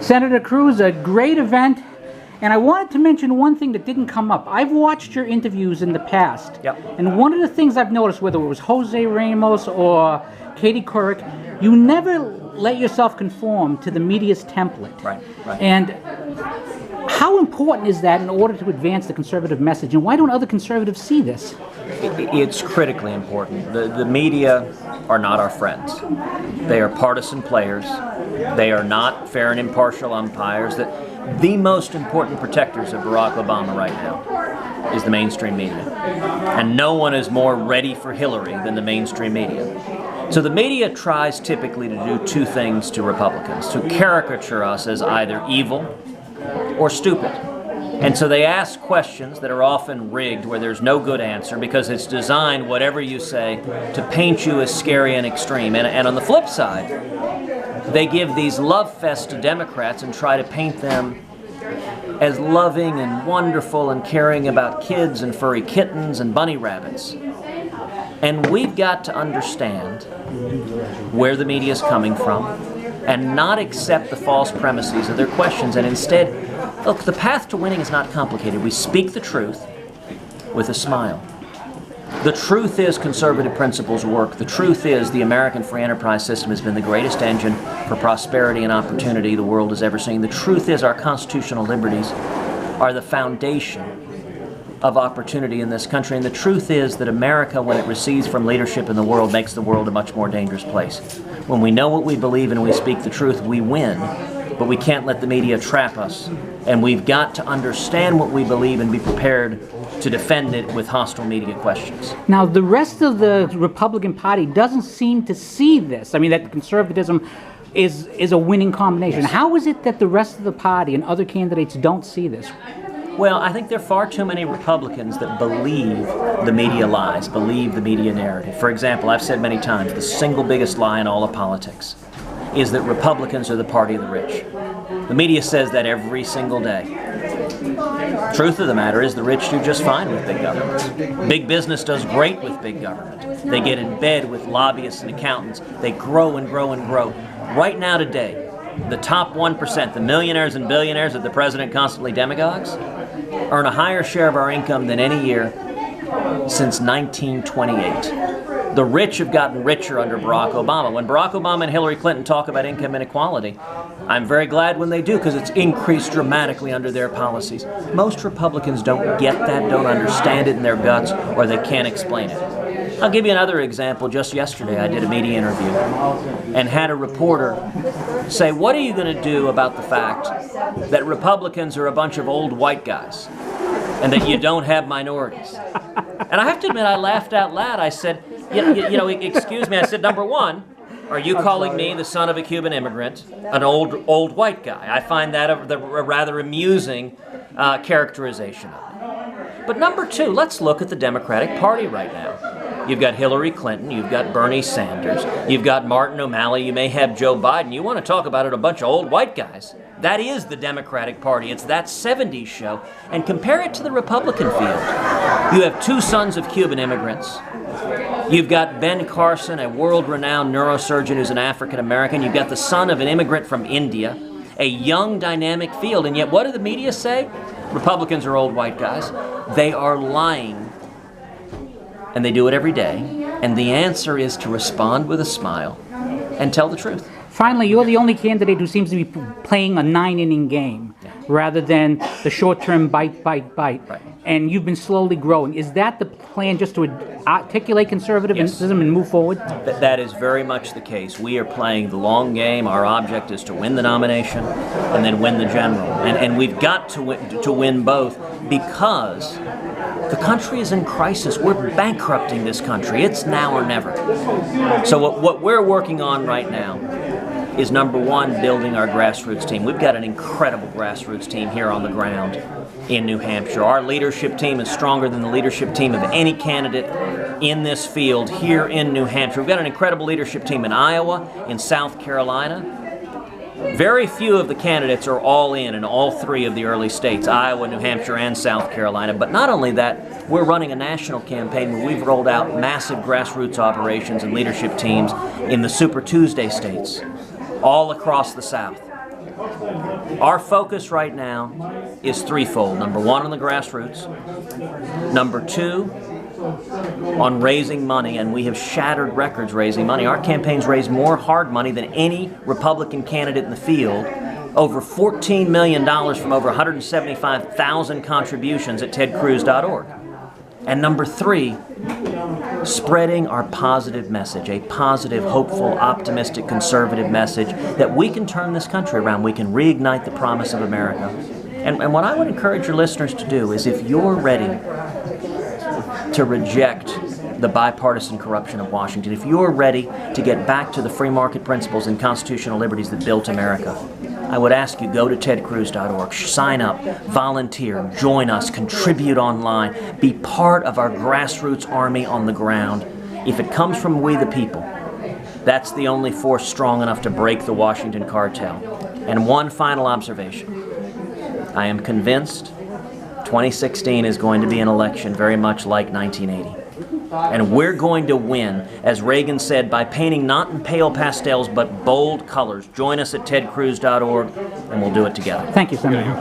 Senator Cruz, a great event. And I wanted to mention one thing that didn't come up. I've watched your interviews in the past. Yep. And one of the things I've noticed, whether it was Jose Ramos or Katie Couric, you never let yourself conform to the media's template. Right. And how important is that in order to advance the conservative message? And why don't other conservatives see this? It's critically important. The media are not our friends. They are partisan players. They are not fair and impartial umpires. The most important protectors of Barack Obama right now is the mainstream media. And no one is more ready for Hillary than the mainstream media. So the media tries typically to do two things to Republicans: to caricature us as either evil or stupid. And so they ask questions that are often rigged where there's no good answer because it's designed, whatever you say, to paint you as scary and extreme. And on the flip side, they give these love fests to Democrats and try to paint them as loving and wonderful and caring about kids and furry kittens and bunny rabbits. And we've got to understand where the media is coming from and not accept the false premises of their questions, and instead, look, the path to winning is not complicated. We speak the truth with a smile. The truth is conservative principles work. The truth is the American free enterprise system has been the greatest engine for prosperity and opportunity the world has ever seen. The truth is our constitutional liberties are the foundation of opportunity in this country. And the truth is that America, when it recedes from leadership in the world, makes the world a much more dangerous place. When we know what we believe and we speak the truth, we win. But we can't let the media trap us. And we've got to understand what we believe and be prepared to defend it with hostile media questions. Now, the rest of the Republican Party doesn't seem to see this. I mean, that conservatism is a winning combination. Yes. How is it that the rest of the party and other candidates don't see this? Well, I think there are far too many Republicans that believe the media lies, believe the media narrative. For example, I've said many times, the single biggest lie in all of politics is that Republicans are the party of the rich. The media says that every single day. Truth of the matter is the rich do just fine with big government. Big business does great with big government. They get in bed with lobbyists and accountants. They grow and grow and grow. Right now today, the top 1%, the millionaires and billionaires that the president constantly demagogues, earn a higher share of our income than any year since 1928. The rich have gotten richer under Barack Obama. When Barack Obama and Hillary Clinton talk about income inequality, I'm very glad when they do, because it's increased dramatically under their policies. Most Republicans don't get that, don't understand it in their guts, or they can't explain it. I'll give you another example. Just yesterday I did a media interview and had a reporter say, what are you going to do about the fact that Republicans are a bunch of old white guys and that you don't have minorities? And I have to admit, I laughed out loud. I said, you know, excuse me, I said, number one, are you calling me, the son of a Cuban immigrant, an old white guy? I find that a rather amusing characterization of it. But number two, let's look at the Democratic Party right now. You've got Hillary Clinton, you've got Bernie Sanders, you've got Martin O'Malley, you may have Joe Biden. You want to talk about it, a bunch of old white guys. That is the Democratic Party. It's that 70s show. And compare it to the Republican field. You have two sons of Cuban immigrants. You've got Ben Carson, a world-renowned neurosurgeon who's an African-American. You've got the son of an immigrant from India, a young, dynamic field. And yet what do the media say? Republicans are old white guys. They are lying. And they do it every day. And the answer is to respond with a smile and tell the truth. Finally, you're the only candidate who seems to be playing a 9-inning game rather than the short-term bite. Right. And you've been slowly growing. Is that the plan, just to articulate conservatism and move forward? That is very much the case. We are playing the long game. Our object is to win the nomination and then win the general. And we've got to win both, because the country is in crisis. We're bankrupting this country. It's now or never. So what we're working on right now is, number one, building our grassroots team. We've got an incredible grassroots team here on the ground in New Hampshire. Our leadership team is stronger than the leadership team of any candidate in this field here in New Hampshire. We've got an incredible leadership team in Iowa, in South Carolina. Very few of the candidates are all in all three of the early states, Iowa, New Hampshire, and South Carolina. But not only that, we're running a national campaign where we've rolled out massive grassroots operations and leadership teams in the Super Tuesday states, all across the South. Our focus right now is threefold. Number one, on the grassroots. Number two, on raising money, and we have shattered records raising money. Our campaign's raised more hard money than any Republican candidate in the field, over $14 million from over 175,000 contributions at tedcruz.org. And number three, spreading our positive message, a positive, hopeful, optimistic, conservative message that we can turn this country around. We can reignite the promise of America. And what I would encourage your listeners to do is, if you're ready to reject the bipartisan corruption of Washington, if you're ready to get back to the free market principles and constitutional liberties that built America, I would ask you, go to tedcruz.org, sign up, volunteer, join us, contribute online, be part of our grassroots army on the ground. If it comes from we the people, that's the only force strong enough to break the Washington cartel. And one final observation. I am convinced 2016 is going to be an election very much like 1980. And we're going to win, as Reagan said, by painting not in pale pastels but bold colors. Join us at tedcruz.org, and we'll do it together. Thank you, Senator.